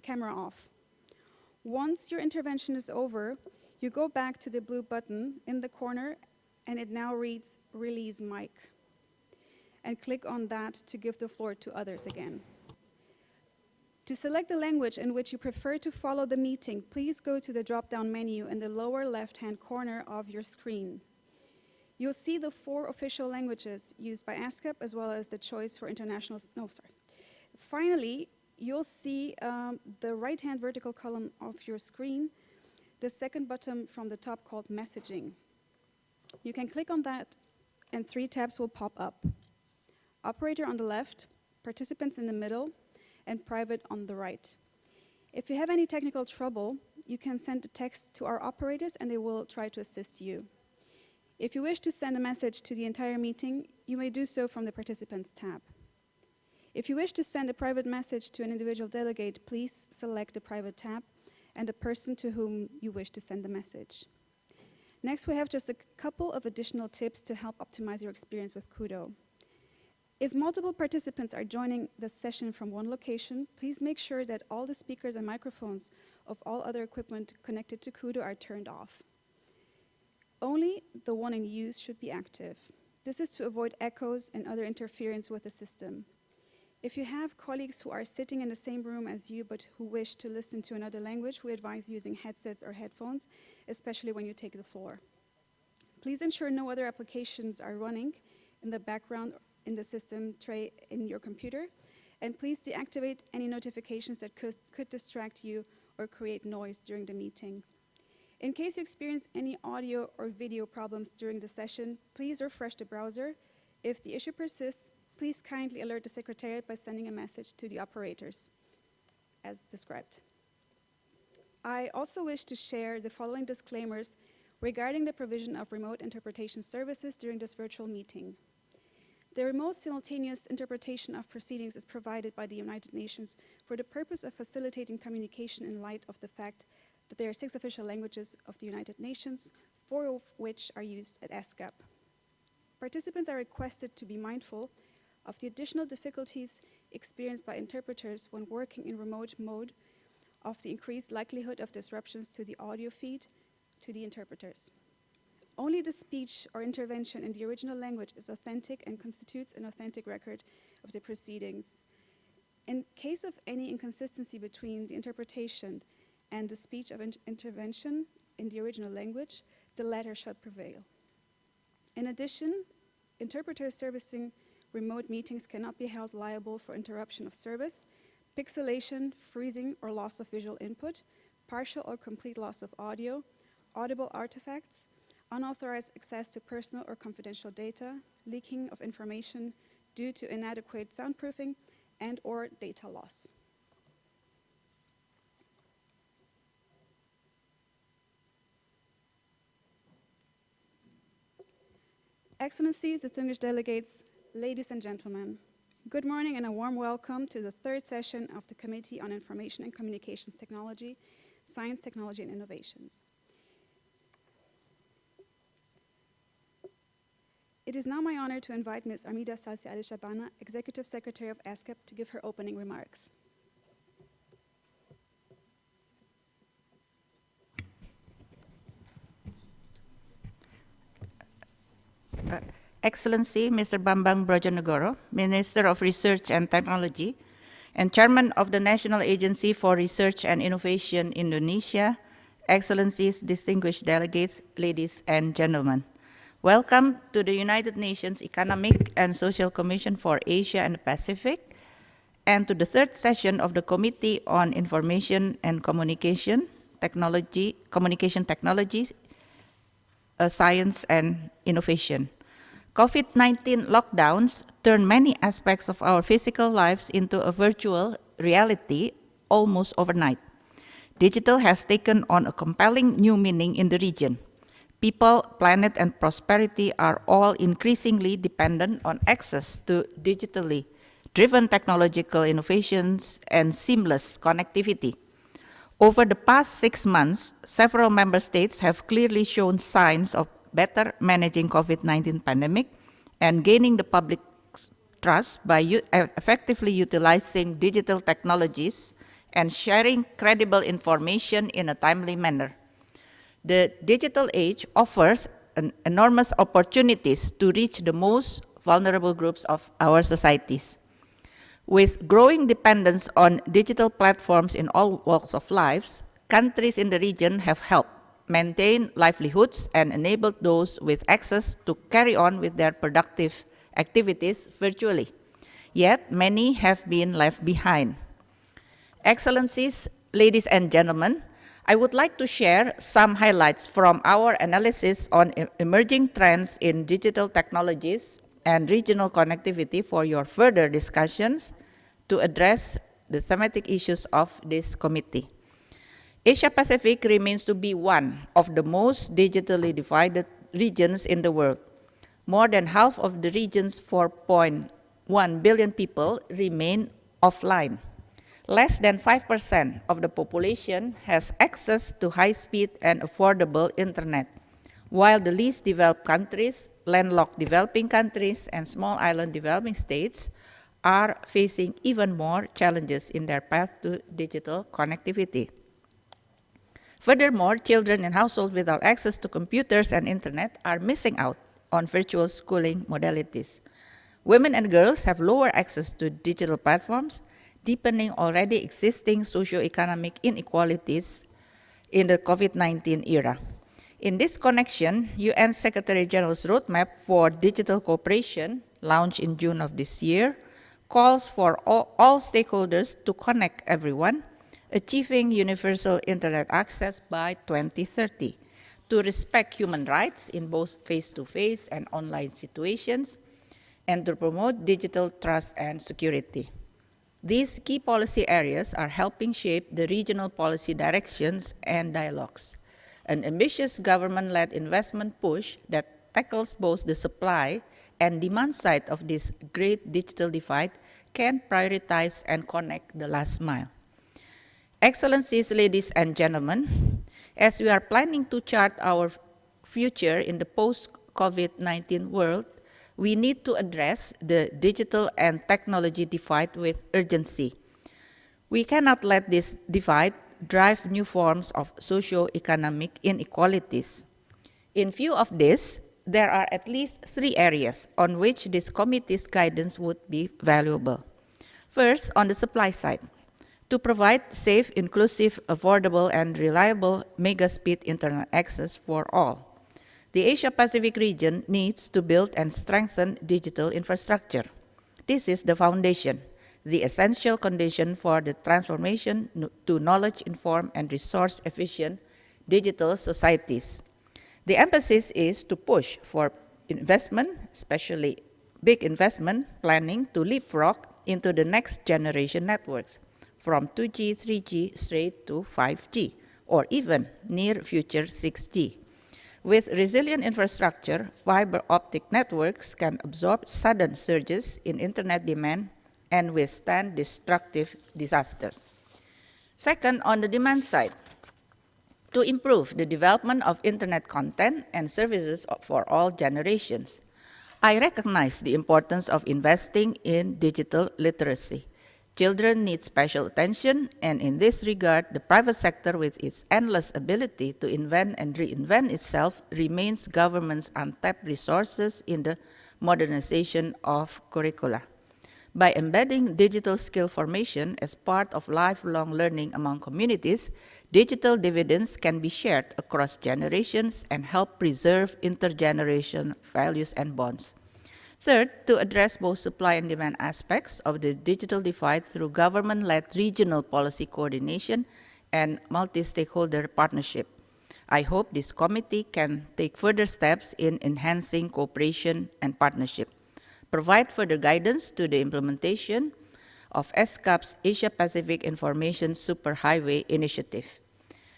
camera off. Once your intervention is over, you go back to the blue button in the corner, and it now reads Release Mic. And click on that to give the floor to others again. To select the language in which you prefer to follow the meeting, please go to the drop-down menu in the lower left-hand corner of your screen. You'll see the 4 official languages used by ASCAP, as well as the choice for international. Finally, you'll see the right-hand vertical column of your screen, the second button from the top called Messaging. You can click on that, and 3 tabs will pop up. Operator on the left, participants in the middle, and private on the right. If you have any technical trouble, you can send a text to our operators, and they will try to assist you. If you wish to send a message to the entire meeting, you may do so from the Participants tab. If you wish to send a private message to an individual delegate, please select the Private tab and the person to whom you wish to send the message. Next, we have just a couple of additional tips to help optimize your experience with Kudo. If multiple participants are joining the session from one location, please make sure that all the speakers and microphones of all other equipment connected to Kudo are turned off. Only the one in use should be active. This is to avoid echoes and other interference with the system. If you have colleagues who are sitting in the same room as you but who wish to listen to another language, we advise using headsets or headphones, especially when you take the floor. Please ensure no other applications are running in the background in the system tray in your computer, and please deactivate any notifications that could distract you or create noise during the meeting. In case you experience any audio or video problems during the session, please refresh the browser. If the issue persists, please kindly alert the Secretariat by sending a message to the operators, as described. I also wish to share the following disclaimers regarding the provision of remote interpretation services during this virtual meeting. The remote simultaneous interpretation of proceedings is provided by the United Nations for the purpose of facilitating communication in light of the fact that there are 6 official languages of the United Nations, 4 of which are used at ASCAP. Participants are requested to be mindful of the additional difficulties experienced by interpreters when working in remote mode, of the increased likelihood of disruptions to the audio feed to the interpreters. Only the speech or intervention in the original language is authentic and constitutes an authentic record of the proceedings. In case of any inconsistency between the interpretation and the speech of intervention in the original language, the latter should prevail. In addition, interpreters servicing remote meetings cannot be held liable for interruption of service, pixelation, freezing, or loss of visual input, partial or complete loss of audio, audible artifacts, unauthorized access to personal or confidential data, leaking of information due to inadequate soundproofing, and/or data loss. Excellencies, distinguished delegates, ladies and gentlemen, good morning and a warm welcome to the 3rd session of the Committee on Information and Communications Technology, Science, Technology and Innovations. It is now my honor to invite Ms. Armida Salsi Ali-Shabana, Executive Secretary of ASCAP, to give her opening remarks. Excellency Mr. Bambang Brojonegoro, Minister of Research and Technology, and Chairman of the National Agency for Research and Innovation Indonesia, Excellencies, distinguished delegates, ladies and gentlemen. Welcome to the United Nations Economic and Social Commission for Asia and the Pacific, and to the 3rd session of the Committee on Information and Communication Technologies, Science and Innovation. COVID-19 lockdowns turned many aspects of our physical lives into a virtual reality almost overnight. Digital has taken on a compelling new meaning in the region. People, planet, and prosperity are all increasingly dependent on access to digitally driven technological innovations and seamless connectivity. Over the past 6 months, several member states have clearly shown signs of better managing COVID-19 pandemic and gaining the public's trust by effectively utilizing digital technologies and sharing credible information in a timely manner. The digital age offers enormous opportunities to reach the most vulnerable groups of our societies. With growing dependence on digital platforms in all walks of life, countries in the region have helped maintain livelihoods and enabled those with access to carry on with their productive activities virtually. Yet, many have been left behind. Excellencies, ladies and gentlemen, I would like to share some highlights from our analysis on emerging trends in digital technologies and regional connectivity for your further discussions to address the thematic issues of this committee. Asia-Pacific remains to be one of the most digitally divided regions in the world. More than half of the region's 4.1 billion people remain offline. Less than 5% of the population has access to high-speed and affordable internet, while the least developed countries, landlocked developing countries, and small island developing states are facing even more challenges in their path to digital connectivity. Furthermore, children in households without access to computers and internet are missing out on virtual schooling modalities. Women and girls have lower access to digital platforms, deepening already existing socioeconomic inequalities in the COVID-19 era. In this connection, UN Secretary General's Roadmap for Digital Cooperation, launched in June of this year, calls for all stakeholders to connect everyone, achieving universal internet access by 2030, to respect human rights in both face-to-face and online situations, and to promote digital trust and security. These key policy areas are helping shape the regional policy directions and dialogues. An ambitious government-led investment push that tackles both the supply and demand side of this great digital divide can prioritize and connect the last mile. Excellencies, ladies and gentlemen, as we are planning to chart our future in the post-COVID-19 world, we need to address the digital and technology divide with urgency. We cannot let this divide drive new forms of socio-economic inequalities. In view of this, there are at least 3 areas on which this committee's guidance would be valuable. First, on the supply side, to provide safe, inclusive, affordable, and reliable mega-speed internet access for all. The Asia-Pacific region needs to build and strengthen digital infrastructure. This is the foundation, the essential condition for the transformation to knowledge-informed and resource-efficient digital societies. The emphasis is to push for investment, especially big investment planning, to leapfrog into the next generation networks, from 2G, 3G, straight to 5G, or even near future 6G. With resilient infrastructure, fiber optic networks can absorb sudden surges in internet demand and withstand destructive disasters. Second, on the demand side, to improve the development of internet content and services for all generations. I recognize the importance of investing in digital literacy. Children need special attention, and in this regard, the private sector, with its endless ability to invent and reinvent itself, remains government's untapped resources in the modernization of curricula. By embedding digital skill formation as part of lifelong learning among communities, digital dividends can be shared across generations and help preserve intergenerational values and bonds. Third, to address both supply and demand aspects of the digital divide through government-led regional policy coordination and multi-stakeholder partnership. I hope this committee can take further steps in enhancing cooperation and partnership, provide further guidance to the implementation of ESCAP's Asia-Pacific Information Superhighway Initiative,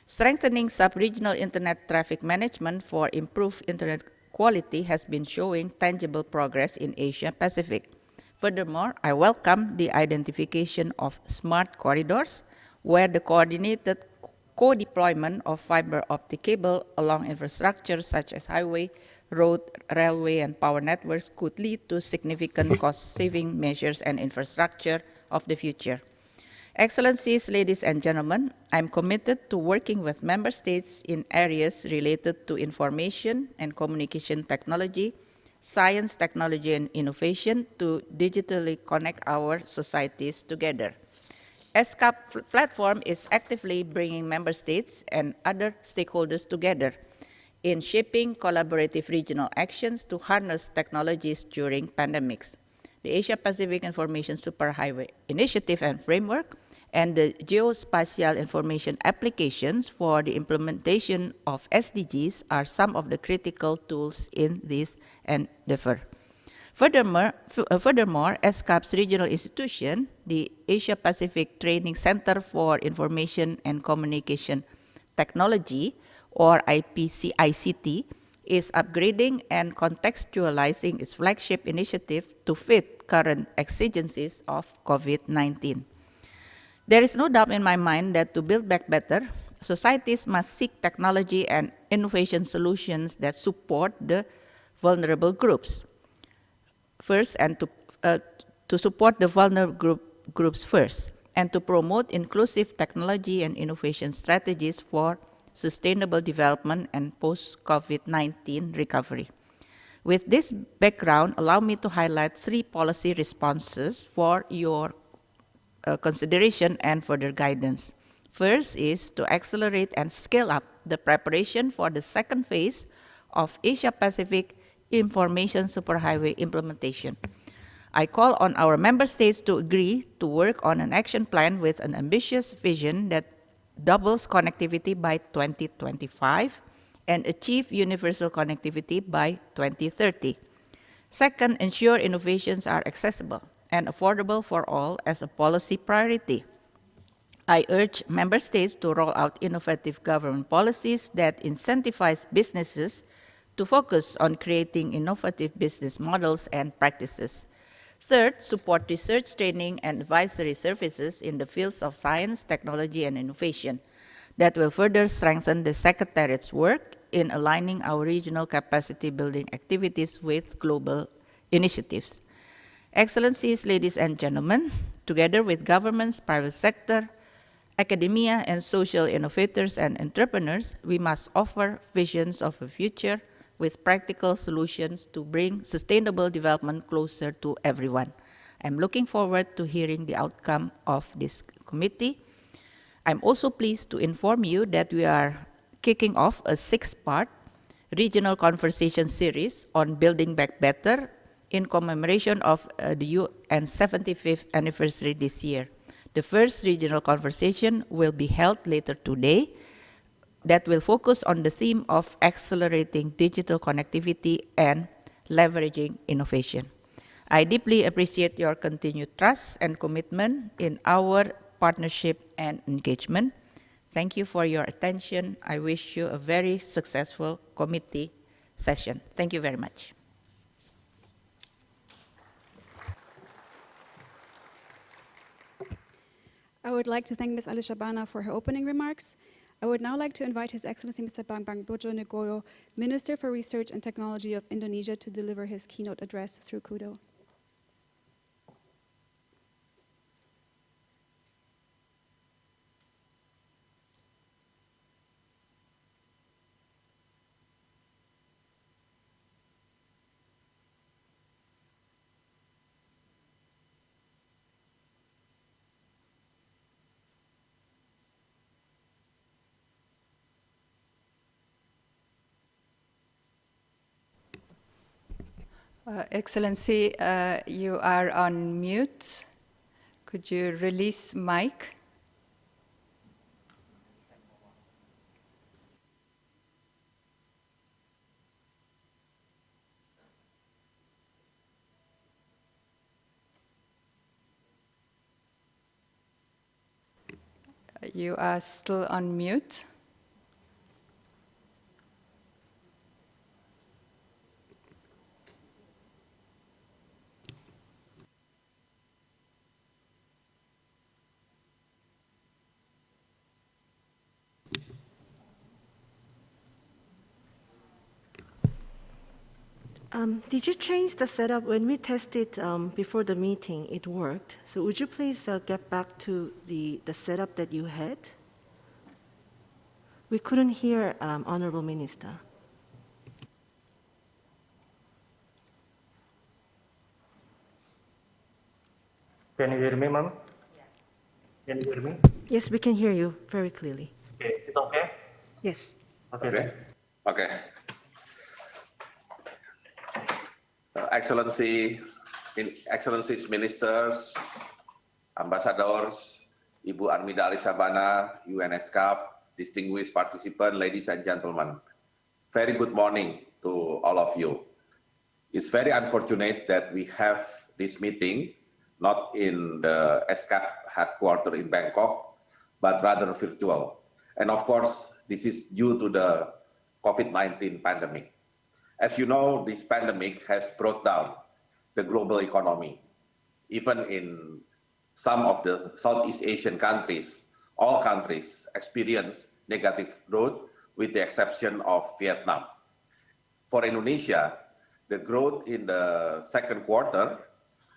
strengthening sub-regional internet traffic management for improved internet quality has been showing tangible progress in Asia-Pacific. Furthermore, I welcome the identification of smart corridors, where the coordinated co-deployment of fiber optic cable along infrastructure such as highway, road, railway, and power networks could lead to significant cost-saving measures and infrastructure of the future. Excellencies, ladies and gentlemen, I'm committed to working with member states in areas related to information and communication technology, science, technology, and innovation to digitally connect our societies together. ESCAP platform is actively bringing member states and other stakeholders together in shaping collaborative regional actions to harness technologies during pandemics. The Asia-Pacific Information Superhighway Initiative and Framework and the Geospatial Information Applications for the implementation of SDGs are some of the critical tools in this endeavor. Furthermore, ESCAP's regional institution, the Asia-Pacific Training Center for Information and Communication Technology, or ICT, is upgrading and contextualizing its flagship initiative to fit current exigencies of COVID-19. There is no doubt in my mind that to build back better, societies must seek technology and innovation solutions that support the vulnerable groups first, and to support the vulnerable groups first, and to promote inclusive technology and innovation strategies for sustainable development and post-COVID-19 recovery. With this background, allow me to highlight 3 policy responses for your consideration and further guidance. First is to accelerate and scale up the preparation for the second phase of Asia-Pacific Information Superhighway implementation. I call on our member states to agree to work on an action plan with an ambitious vision that doubles connectivity by 2025 and achieve universal connectivity by 2030. Second, ensure innovations are accessible and affordable for all as a policy priority. I urge member states to roll out innovative government policies that incentivize businesses to focus on creating innovative business models and practices. Third, support research, training, and advisory services in the fields of science, technology, and innovation that will further strengthen the Secretariat's work in aligning our regional capacity building activities with global initiatives. Excellencies, ladies and gentlemen, together with governments, private sector, academia, and social innovators and entrepreneurs, we must offer visions of a future with practical solutions to bring sustainable development closer to everyone. I'm looking forward to hearing the outcome of this committee. I'm also pleased to inform you that we are kicking off a 6-part regional conversation series on building back better in commemoration of the UN 75th anniversary this year. The first regional conversation will be held later today that will focus on the theme of accelerating digital connectivity and leveraging innovation. I deeply appreciate your continued trust and commitment in our partnership and engagement. Thank you for your attention. I wish you a very successful committee session. Thank you very much. I would like to thank Ms. Ali Shabana for her opening remarks. I would now like to invite His Excellency Mr. Bambang Brojonegoro, Minister for Research and Technology of Indonesia, to deliver his keynote address through Kudo. Excellency, you are on mute. Could you release mic? You are still on mute. Did you change the setup? When we tested before the meeting, it worked. So would you please get back to the setup that you had? We couldn't hear Honorable Minister. Can you hear me, ma'am? Can you hear me? Yes, we can hear you very clearly. Okay, is it okay? Yes. Okay. Okay. Excellencies ministers, ambassadors, Ibu Armida Alisabana, UNSCAP, distinguished participants, ladies and gentlemen. Very good morning to all of you. It's very unfortunate that we have this meeting not in the ESCAP headquarters in Bangkok, but rather virtual. And of course, this is due to the COVID-19 pandemic. As you know, this pandemic has brought down the global economy. Even in some of the Southeast Asian countries, all countries experience negative growth with the exception of Vietnam. For Indonesia, the growth in the second quarter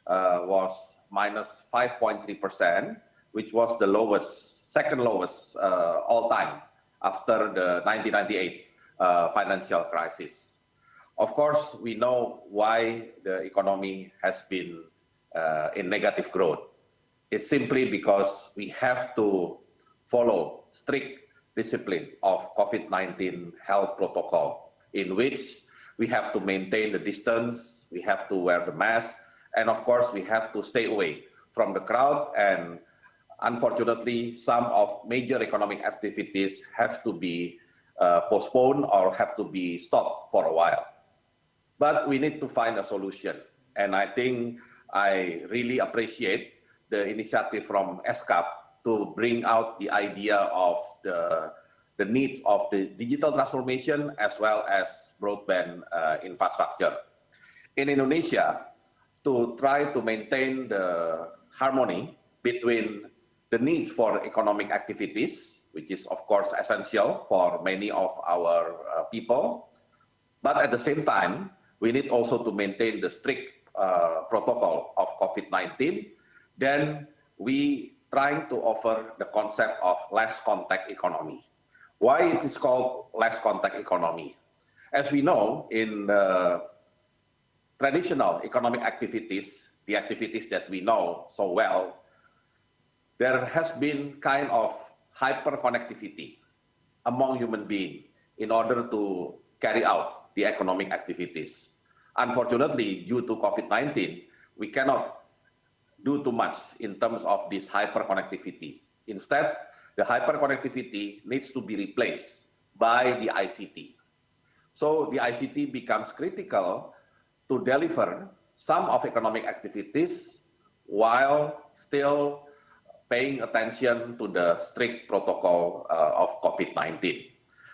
was minus 5.3%, which was the second lowest all time after the 1998 financial crisis. Of course, we know why the economy has been in negative growth. It's simply because we have to follow strict discipline of COVID-19 health protocol, in which we have to maintain the distance, we have to wear the mask, and of course, we have to stay away from the crowd. And unfortunately, some of major economic activities have to be postponed or have to be stopped for a while. But we need to find a solution. And I think I really appreciate the initiative from ESCAP to bring out the idea of the needs of the digital transformation as well as broadband infrastructure. In Indonesia, to try to maintain the harmony between the need for economic activities, which is of course essential for many of our people, but at the same time, we need also to maintain the strict protocol of COVID-19. Then we trying to offer the concept of less contact economy. Why it is called less contact economy? As we know, in traditional economic activities, the activities that we know so well, there has been kind of hyper-connectivity among human beings in order to carry out the economic activities. Unfortunately, due to COVID-19, we cannot do too much in terms of this hyper-connectivity. Instead, the hyper-connectivity needs to be replaced by the ICT. So the ICT becomes critical to deliver some of economic activities while still paying attention to the strict protocol of COVID-19.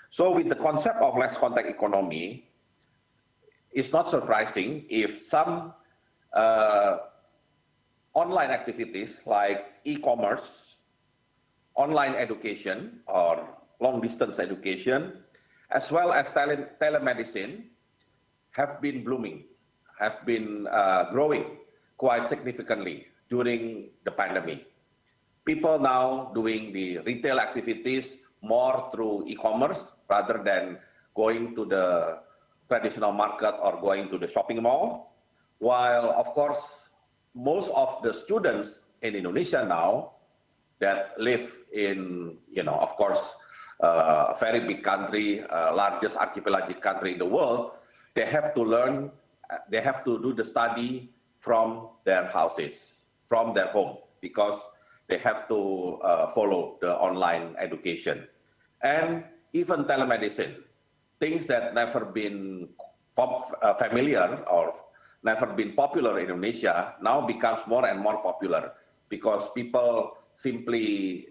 So with the concept of less contact economy, it's not surprising if some online activities like e-commerce, online education or long-distance education, as well as telemedicine have been blooming, have been growing quite significantly during the pandemic. People now doing the retail activities more through e-commerce rather than going to the traditional market or going to the shopping mall. While, of course, most of the students in Indonesia now that live in, of course, a very big country, largest archipelagic country in the world, they have to learn, they have to do the study from their houses, from their home, because they have to follow the online education. And even telemedicine, things that never been familiar or never been popular in Indonesia now becomes more and more popular because people simply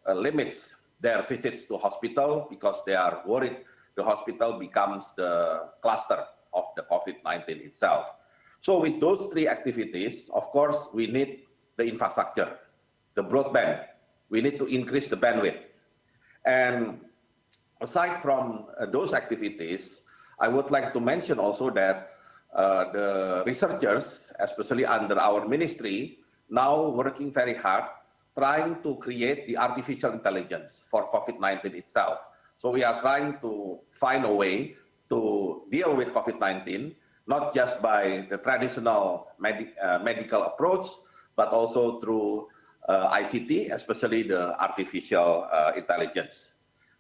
limits their visits to hospital because they are worried the hospital becomes the cluster of the COVID-19 itself. So with those three activities, of course, we need the infrastructure, the broadband. We need to increase the bandwidth. And aside from those activities, I would like to mention also that the researchers, especially under our ministry, now working very hard, trying to create the artificial intelligence for COVID-19 itself. So we are trying to find a way to deal with COVID-19, not just by the traditional medical approach, but also through ICT, especially the artificial intelligence.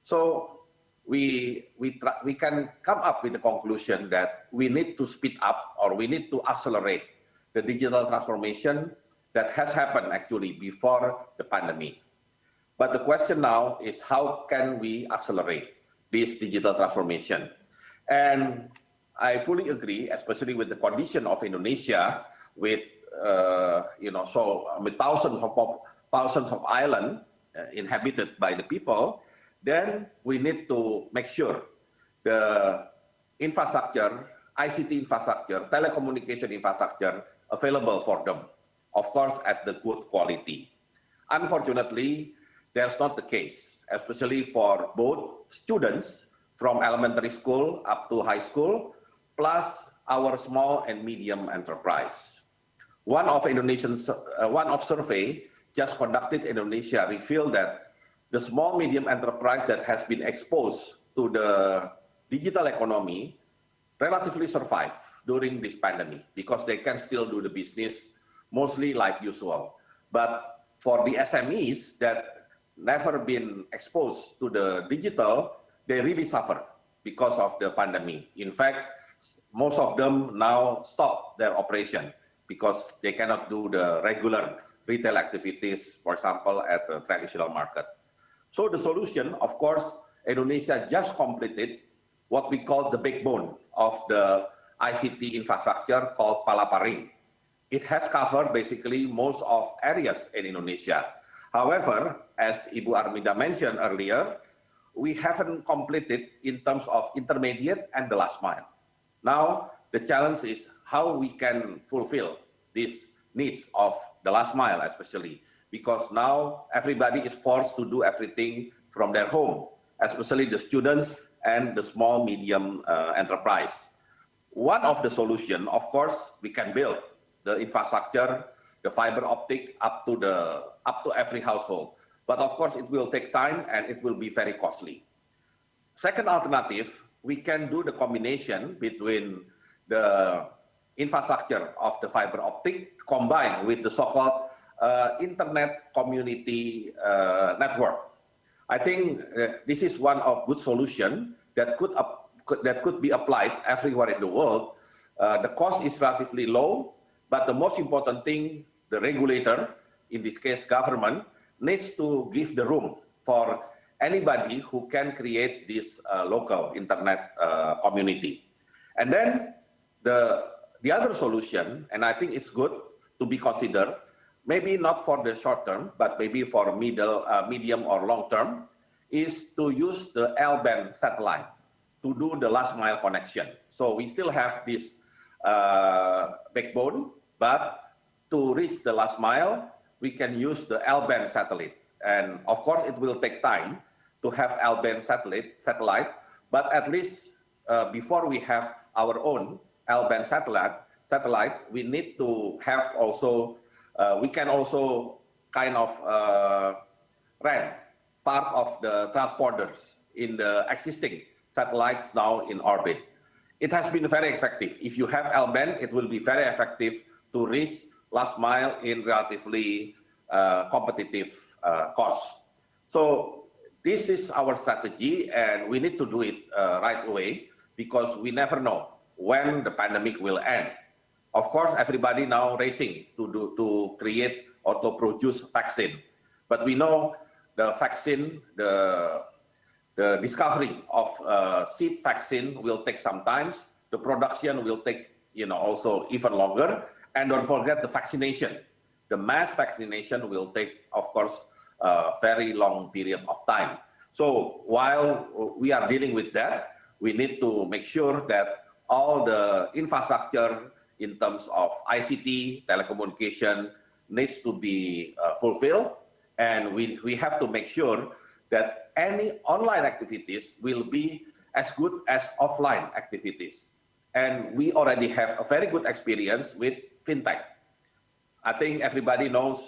So we can come up with the conclusion that we need to speed up or we need to accelerate the digital transformation that has happened actually before the pandemic. But the question now is how can we accelerate this digital transformation? And I fully agree, especially with the condition of Indonesia, with with thousands of islands inhabited by the people. Then we need to make sure the infrastructure, ICT infrastructure, telecommunication infrastructure available for them, of course, at the good quality. Unfortunately, that's not the case, especially for both students from elementary school up to high school, plus our small and medium enterprise. One of survey just conducted in Indonesia revealed that the small medium enterprise that has been exposed to the digital economy relatively survive during this pandemic because they can still do the business mostly like usual. But for the SMEs that never been exposed to the digital, they really suffer because of the pandemic. In fact, most of them now stop their operation because they cannot do the regular retail activities, for example, at the traditional market. So the solution, of course, Indonesia just completed what we call the backbone of the ICT infrastructure called Palaparing. It has covered basically most of areas in Indonesia. However, as Ibu Armida mentioned earlier, we haven't completed in terms of intermediate and the last mile. Now, the challenge is how we can fulfill these needs of the last mile, especially because now everybody is forced to do everything from their home, especially the students and the small medium enterprise. One of the solutions, of course, we can build the infrastructure, the fiber optic up to every household. But of course, it will take time and it will be very costly. Second alternative, we can do the combination between the infrastructure of the fiber optic combined with the so-called internet community network. I think this is one of good solution that could be applied everywhere in the world. The cost is relatively low, but the most important thing, the regulator, in this case government, needs to give the room for anybody who can create this local internet community. And then the other solution, and I think it's good to be considered, maybe not for the short term, but maybe for medium or long term, is to use the L-band satellite to do the last mile connection. So we still have this backbone, but to reach the last mile, we can use the L-band satellite. And of course, it will take time to have L-band satellite, but at least before we have our own L-band satellite, we need to have also, we can also kind of rent part of the transponders in the existing satellites now in orbit. It has been very effective. If you have L-band, it will be very effective to reach last mile in relatively competitive cost. So this is our strategy, and we need to do it right away because we never know when the pandemic will end. Of course, everybody now racing to create or to produce vaccine, but we know the vaccine, the discovery of seed vaccine will take some time. The production will take, also even longer. And don't forget the vaccination. The mass vaccination will take, of course, a very long period of time. So while we are dealing with that, we need to make sure that all the infrastructure in terms of ICT, telecommunication needs to be fulfilled. And we have to make sure that any online activities will be as good as offline activities. and we already have a very good experience with fintech. I think everybody knows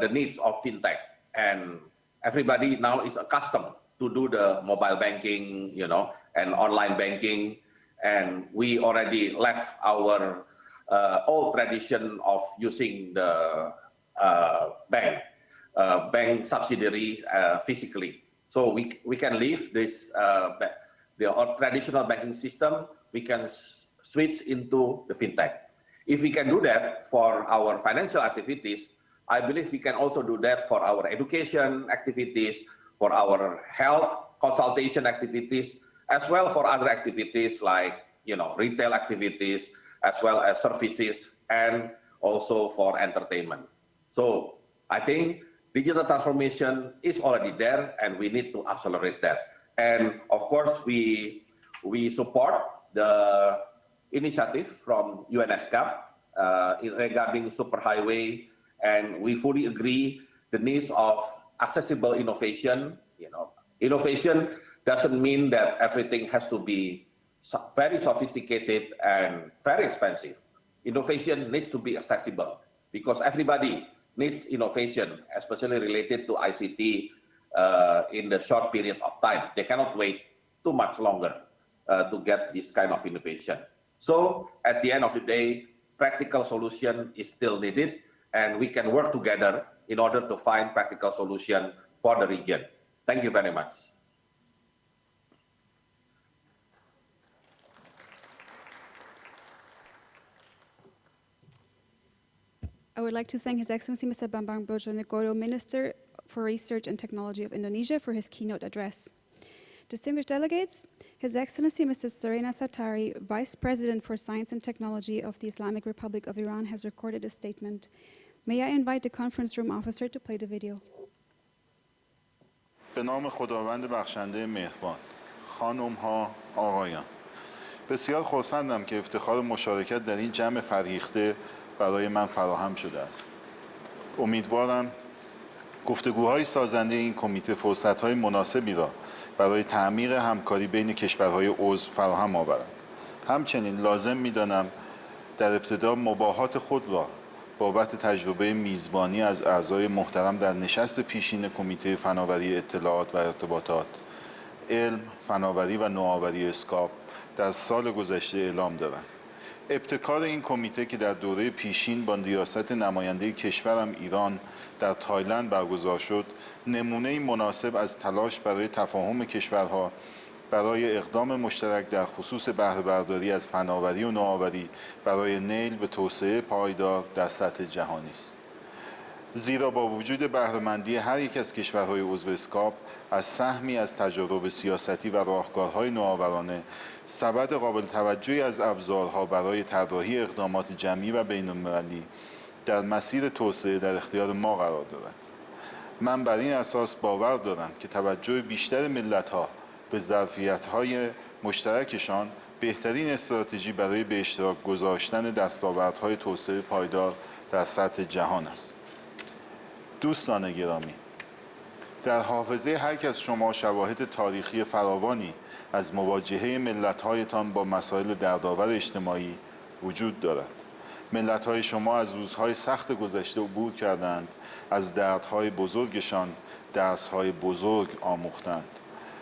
the needs of fintech, and everybody now is accustomed to do the mobile banking, and online banking, and we already left our old tradition of using the bank subsidiary physically. So we can leave this the traditional banking system. We can switch into the fintech. If we can do that for our financial activities, I believe we can also do that for our education activities, for our health consultation activities, as well for other activities like retail activities, as well as services, and also for entertainment. So I think digital transformation is already there, and we need to accelerate that. And of course, we support the initiative from UNSCAP regarding superhighway, and we fully agree the needs of accessible innovation. Innovation doesn't mean that everything has to be very sophisticated and very expensive. Innovation needs to be accessible because everybody needs innovation, especially related to ICT in the short period of time. They cannot wait too much longer to get this kind of innovation. So at the end of the day, practical solution is still needed, and we can work together in order to find practical solution for the region. Thank you very much. I would like to thank His Excellency Mr. Bambang Brojonegoro, Minister for Research and Technology of Indonesia, for his keynote address. Distinguished delegates, His Excellency Mrs. Serena Satari, Vice President for Science and Technology of the Islamic Republic of Iran, has recorded a statement. May I invite the conference room officer to play the video. به نام خداوند بخشنده مهربان، خانم ها، آقایان، بسیار خرسندم که افتخار مشارکت در این جمع فرهیخته برای من فراهم شده است. امیدوارم گفتگوهای سازنده این کمیته فرصت‌های مناسبی را برای تعمیق همکاری بین کشورهای عضو فراهم آورد. همچنین لازم می‌دانم در ابتدا مباهات خود را بابت تجربه میزبانی از اعضای محترم در نشست پیشین کمیته فناوری اطلاعات و ارتباطات، علم، فناوری و نوآوری اسکاپ در سال گذشته اعلام دارم. ابتکار این کمیته که در دوره پیشین با ریاست نماینده کشورم ایران در تایلند برگزار شد، نمونه مناسب از تلاش برای تفاهم کشورها برای اقدام مشترک در خصوص بهره برداری از فناوری و نوآوری برای نیل به توسعه پایدار در سطح جهانی است. زیرا با وجود بهره‌مندی هر یک از کشورهای عضو اسکاپ از سهمی از تجارب سیاستی و راهکارهای نوآورانه، سبد قابل توجهی از ابزارها برای طراحی اقدامات جمعی و بین‌المللی در مسیر توسعه در اختیار ما قرار دارد. من بر این اساس باور دارم که توجه بیشتر ملت‌ها به ظرفیت‌های مشترکشان بهترین استراتژی برای به اشتراک گذاشتن دستاوردهای توسعه پایدار در سطح جهان است. دوستان گرامی، در حافظه هر کس شما شواهد تاریخی فراوانی از مواجهه ملت‌هایتان با مسائل دردآور اجتماعی وجود دارد. ملت‌های شما از روزهای سخت گذشته عبور کردند، از دردهای بزرگشان درس‌های بزرگ آموختند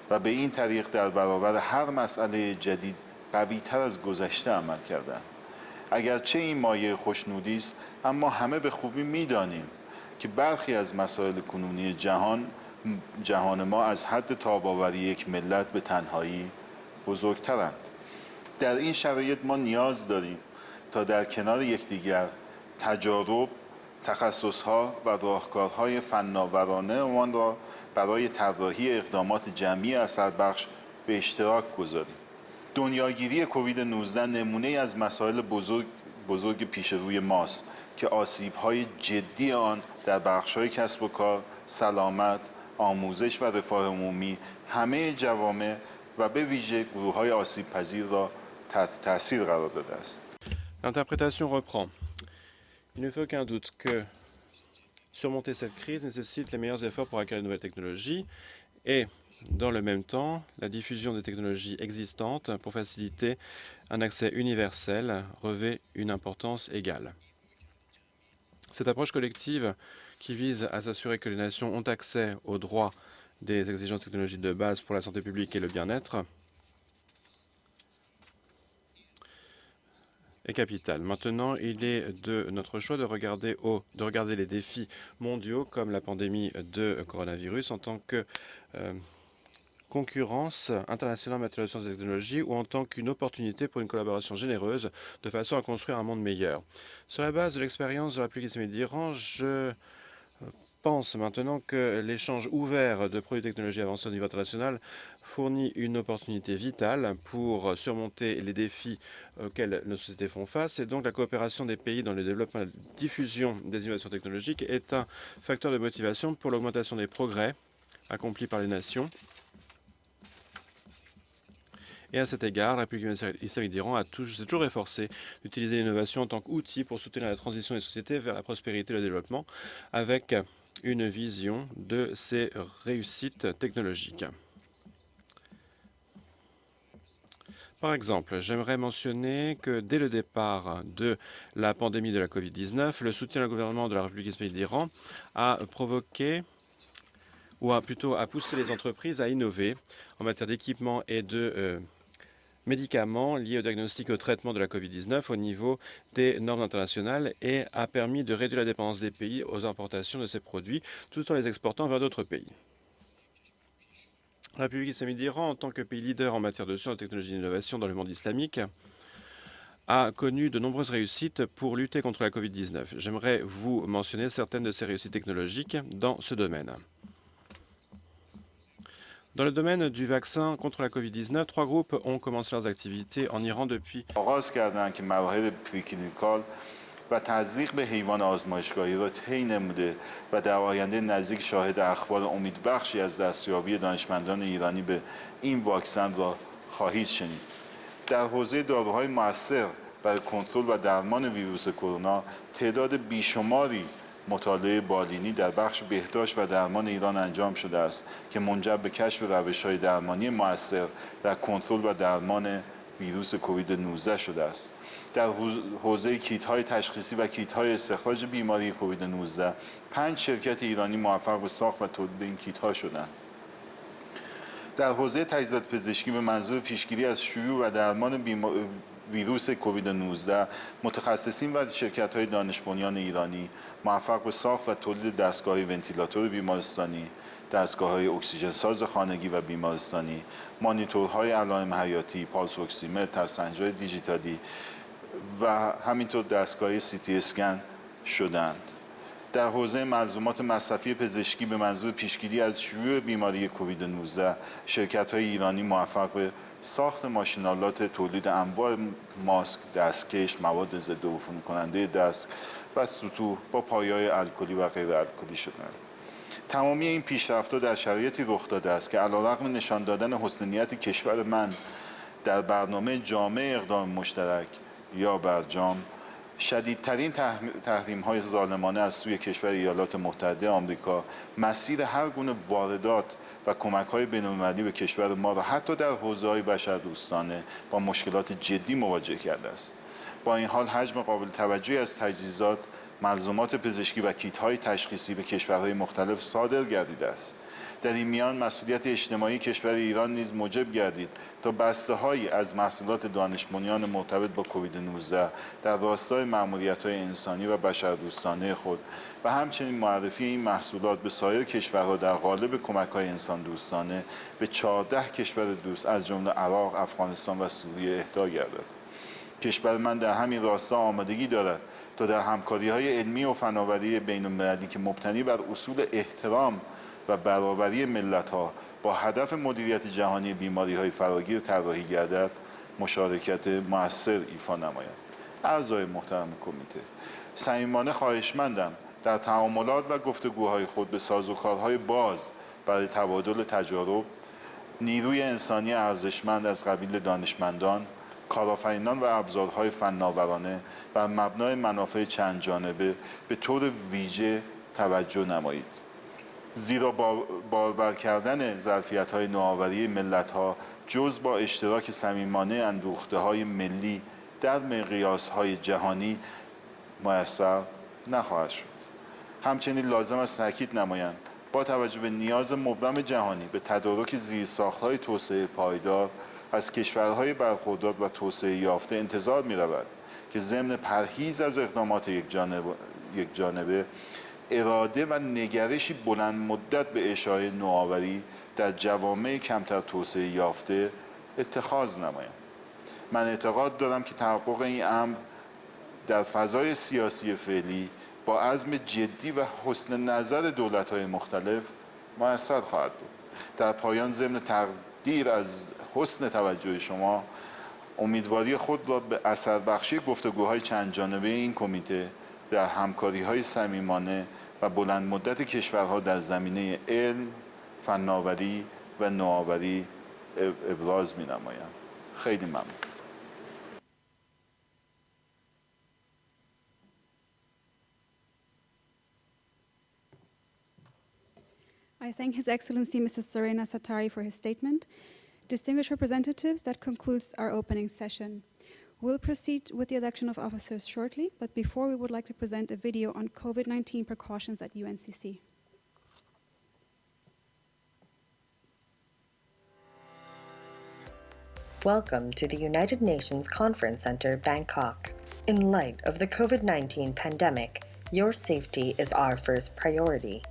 و به این طریق در برابر هر مسئله جدید قوی‌تر از گذشته عمل کردند. اگرچه این مایه خوشنودی است، اما همه به خوبی می‌دانیم که برخی از مسائل کنونی جهان ما از حد تاب‌آوری یک ملت به تنهایی بزرگترند. در این شرایط ما نیاز داریم تا در کنار یکدیگر تجارب، تخصص‌ها و راهکارهای فناورانه من را برای طراحی اقدامات جمعی اثربخش به اشتراک گذاریم. دنیاگیری کووید 19 نمونه از مسائل بزرگ پیش روی ماست که آسیب‌های جدی آن در بخش‌های کسب و کار، سلامت، آموزش و رفاه عمومی همه جوامع و به ویژه گروه‌های آسیب‌پذیر را تحت تاثیر قرار داده است. L'interprétation reprend. Il ne fait aucun doute que surmonter cette crise nécessite les meilleurs efforts pour acquérir de nouvelles technologies et dans le même temps, la diffusion des technologies existantes pour faciliter un accès universel revêt une importance égale. Cette approche collective qui vise à s'assurer que les nations ont accès aux droits des exigences technologiques de base pour la santé publique et le bien-être est capitale. Maintenant, il est de notre choix de regarder les défis mondiaux comme la pandémie de coronavirus en tant que concurrence internationale en matière de sciences et technologies ou en tant qu'une opportunité pour une collaboration généreuse de façon à construire un monde meilleur. Sur la base de l'expérience de la République islamique d'Iran, je pense maintenant que l'échange ouvert de produits technologiques avancés au niveau international fournit une opportunité vitale pour surmonter les défis auxquels nos sociétés font face, et donc la coopération des pays dans le développement et la diffusion des innovations technologiques est un facteur de motivation pour l'augmentation des progrès accomplis par les nations. Et à cet égard, la République islamique d'Iran s'est toujours efforcée d'utiliser l'innovation en tant qu'outil pour soutenir la transition des sociétés vers la prospérité et le développement, avec une vision de ces réussites technologiques. Par exemple, j'aimerais mentionner que dès le départ de la pandémie de la Covid-19, le soutien du gouvernement de la République islamique d'Iran a provoqué, ou plutôt a poussé les entreprises à innover en matière d'équipement et de médicaments liés au diagnostic et au traitement de la Covid-19 au niveau des normes internationales et a permis de réduire la dépendance des pays aux importations de ces produits tout en les exportant vers d'autres pays. La République islamique d'Iran, en tant que pays leader en matière de sciences, de technologie et d'innovation dans le monde islamique, a connu de nombreuses réussites pour lutter contre la Covid-19. J'aimerais vous mentionner certaines de ces réussites technologiques dans ce domaine. Dans le domaine du vaccin contre la Covid-19, 3 groupes ont commencé leurs activités en Iran depuis و تزریق به حیوان آزمایشگاهی را طی نموده و در آینده نزدیک شاهد اخبار امیدبخشی از دستیابی دانشمندان ایرانی به این واکسن را خواهید شنید. در حوزه داروهای مؤثر برای کنترل و درمان ویروس کرونا تعداد بیشماری مطالعه بالینی در بخش بهداشت و درمان ایران انجام شده است که منجر به کشف روش‌های درمانی مؤثر در کنترل و درمان ویروس کووید 19 شده است. در حوزه کیت‌های تشخیصی و کیت‌های استخراج بیماری کووید 19 5 شرکت ایرانی موفق به ساخت و تولید این کیت‌ها شدند. در حوزه تجهیزات پزشکی به منظور پیشگیری از شیوع و درمان ویروس کووید 19 متخصصین و شرکت‌های دانش بنیان ایرانی موفق به ساخت و تولید دستگاه‌های ونتیلاتور بیمارستانی، دستگاه‌های اکسیژن ساز خانگی و بیمارستانی، مانیتورهای علائم حیاتی، پالس اکسیمتر، ترسنج‌های دیجیتالی و همینطور دستگاه CT اسکن شدند. در حوزه ملزومات مصرفی پزشکی به منظور پیشگیری از شیوع بیماری کووید 19 شرکت‌های ایرانی موفق به ساخت ماشین‌آلات تولید انواع ماسک، دستکش، مواد ضد عفونی کننده دست و سطوح با پایه‌های الکلی و غیر الکلی شدند. تمامی این پیشرفت‌ها در شرایطی رخ داده است که علیرغم نشان دادن حسن نیت کشور من در برنامه جامع اقدام مشترک یا برجام، شدیدترین تحریم‌های ظالمانه از سوی کشور ایالات متحده آمریکا مسیر هر گونه واردات و کمک‌های بین‌المللی به کشور ما را حتی در حوزه‌های بشردوستانه با مشکلات جدی مواجه کرده است. با این حال حجم قابل توجهی از تجهیزات، ملزومات پزشکی و کیت‌های تشخیصی به کشورهای مختلف صادر گردیده است. در این میان مسئولیت اجتماعی کشور ایران نیز موجب گردید تا بسته‌هایی از محصولات دانش بنیان مرتبط با کووید 19 در راستای مأموریت‌های انسانی و بشردوستانه خود و همچنین معرفی این محصولات به سایر کشورها در قالب کمک‌های انسان دوستانه به 14 کشور دوست از جمله عراق، افغانستان و سوریه اهدا گردد. کشور من در همین راستا آمادگی دارد تا در همکاری‌های علمی و فناوری بین‌المللی که مبتنی بر اصول احترام و برابری ملت‌ها با هدف مدیریت جهانی بیماری‌های فراگیر طراحی گردد مشارکت مؤثر ایفا نماید. اعضای محترم کمیته، صمیمانه خواهشمندم در تعاملات و گفتگوهای خود به سازوکارهای باز برای تبادل تجارب، نیروی انسانی ارزشمند از قبیل دانشمندان، کارآفرینان و ابزارهای فناورانه بر مبنای منافع چند جانبه به طور ویژه توجه نمایید. زیرا بارور کردن ظرفیت‌های نوآوری ملت‌ها جز با اشتراک صمیمانه اندوخته‌های ملی در مقیاس‌های جهانی میسر نخواهد شد. همچنین لازم است تاکید نمایند با توجه به نیاز مبرم جهانی به تدارک زیرساخت‌های توسعه پایدار از کشورهای برخوردار و توسعه یافته انتظار می‌رود که ضمن پرهیز از اقدامات یک جانبه اراده و نگرشی بلند مدت به اشاعه نوآوری در جوامع کمتر توسعه یافته اتخاذ نمایند. من اعتقاد دارم که تحقق این امر در فضای سیاسی فعلی با عزم جدی و حسن نظر دولت‌های مختلف میسر خواهد بود. در پایان ضمن تقدیر از حسن توجه شما امیدواری خود را به اثر بخشی گفتگوهای چند جانبه این کمیته در همکاری‌های صمیمانه و بلند مدت کشورها در زمینه علم، فناوری و نوآوری ابراز می‌نمایم. خیلی ممنون. I thank His Excellency Mrs. Serena Satari for his statement. Distinguished representatives, that concludes our opening session. We'll proceed with the election of officers shortly, but before we would like to present a video on COVID-19 precautions at UNCC. Welcome to the United Nations Conference Center, Bangkok. In light of the COVID-19 pandemic, your safety is our first priority,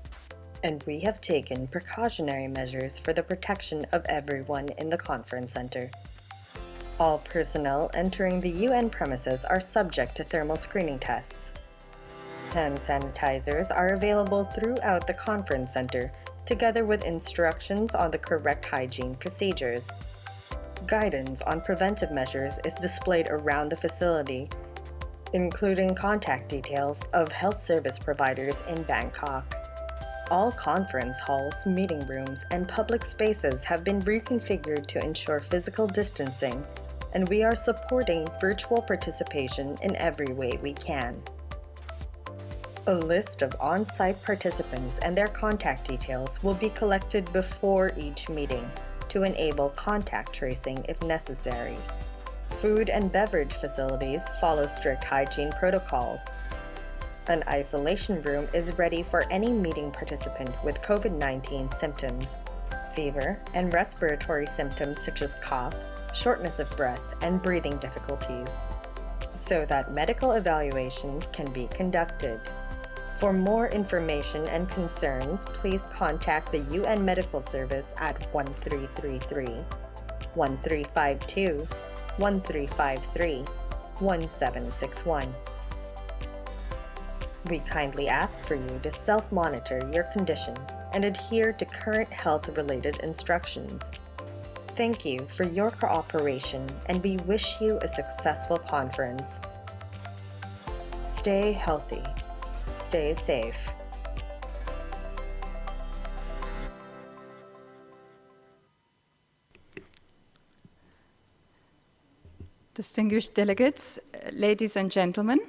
and we have taken precautionary measures for the protection of everyone in the conference center. All personnel entering the UN premises are subject to thermal screening tests. Hand sanitizers are available throughout the conference center, together with instructions on the correct hygiene procedures. Guidance on preventive measures is displayed around the facility, including contact details of health service providers in Bangkok. All conference halls, meeting rooms, and public spaces have been reconfigured to ensure physical distancing, and we are supporting virtual participation in every way we can. A list of on-site participants and their contact details will be collected before each meeting to enable contact tracing if necessary. Food and beverage facilities follow strict hygiene protocols. An isolation room is ready for any meeting participant with COVID-19 symptoms, fever, and respiratory symptoms such as cough, shortness of breath, and breathing difficulties, so that medical evaluations can be conducted. For more information and concerns, please contact the UN Medical Service at 1333, 1352, 1353, 1761. We kindly ask for you to self-monitor your condition and adhere to current health-related instructions. Thank you for your cooperation, and we wish you a successful conference. Stay healthy. Stay safe. Distinguished delegates, ladies and gentlemen,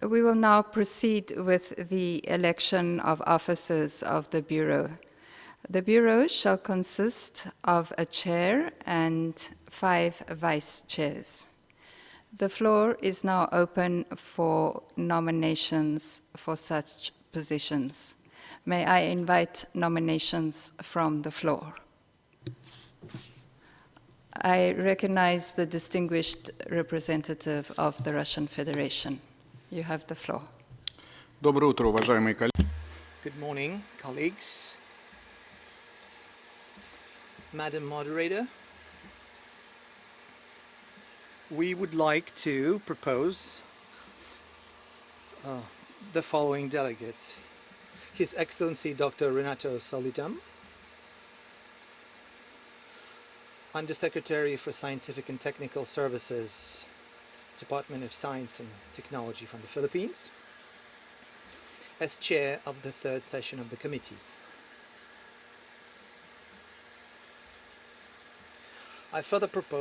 we will now proceed with the election of officers of the Bureau. The Bureau shall consist of a chair and 5 vice chairs. The floor is now open for nominations for such positions. May I invite nominations from the floor? I recognize the distinguished representative of the Russian Federation. You have the floor. Доброе утро, уважаемые коллеги. Good morning, colleagues. Madam Moderator, we would like to propose the following delegates. His Excellency Dr. Renato Solitam, Undersecretary for Scientific and Technical Services, Department of Science and Technology from the Philippines, as chair of the 3rd session of the committee. I further propose